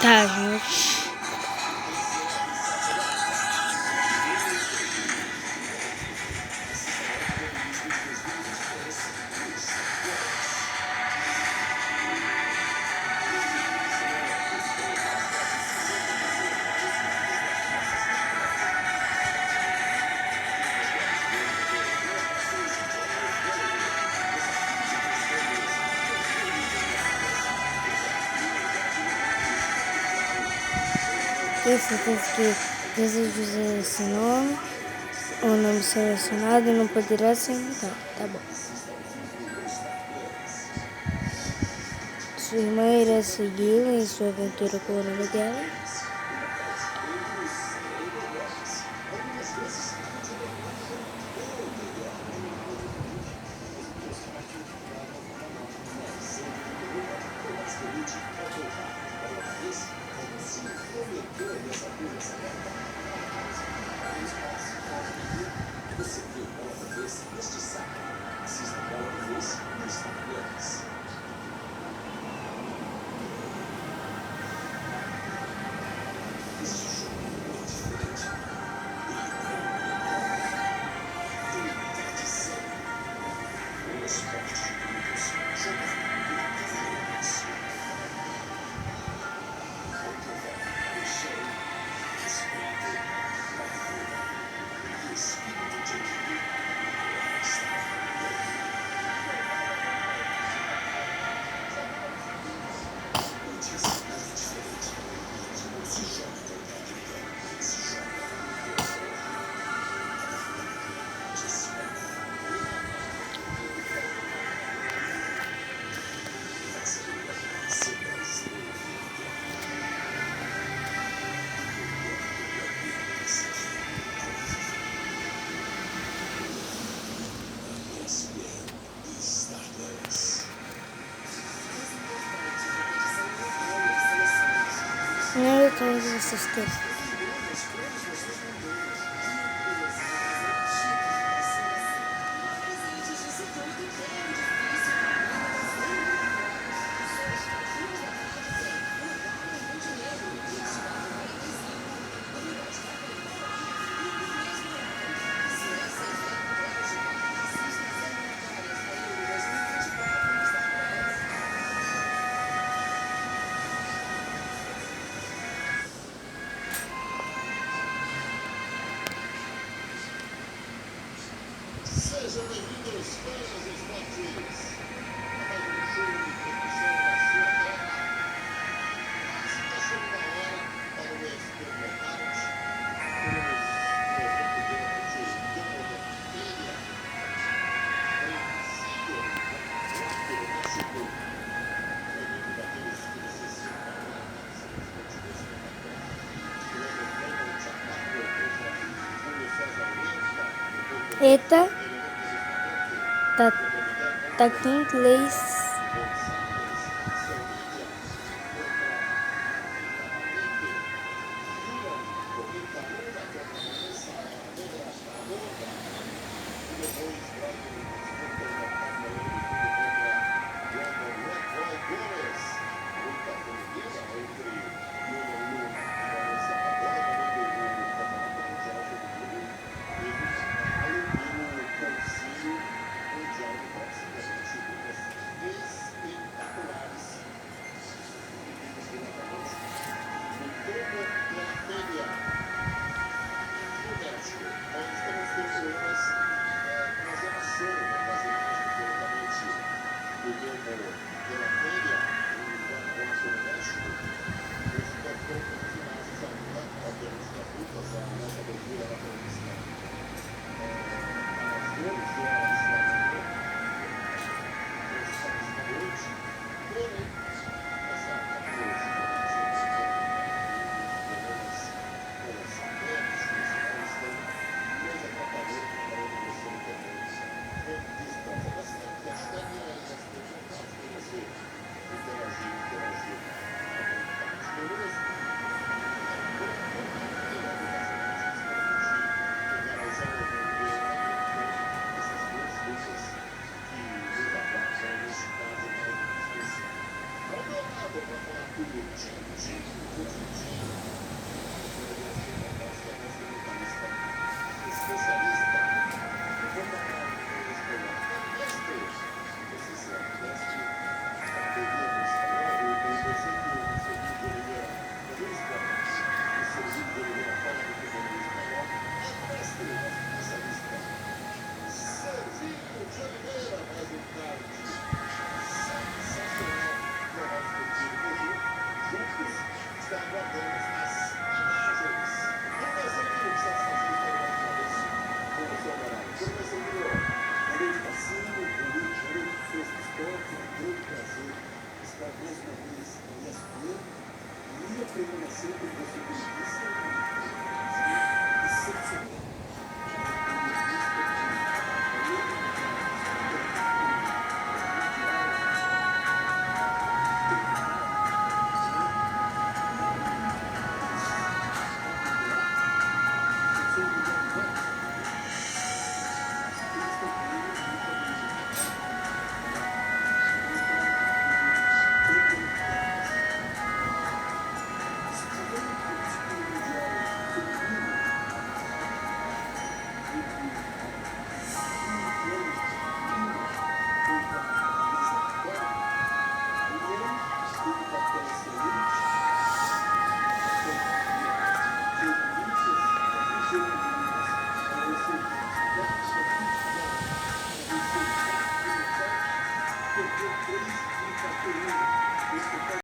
Tá, gente. Tenho certeza que desejo usar esse nome, o nome selecionado não poderá ser mudado. Tá bom. Sua irmã irá segui-lo em sua aventura com o nome dela. Não é todos esses textos. Sejam bem-vindos, fãs dos esportes, a mais um show de transmissão na sua terra. Mas está chegando a hora para o ESPN Knockout. Teremos no evento de hoje Jonathan Pereira, vencedor rápido no México. O evento daqueles que você se prepara, simplesmente Eita, tá com inglês.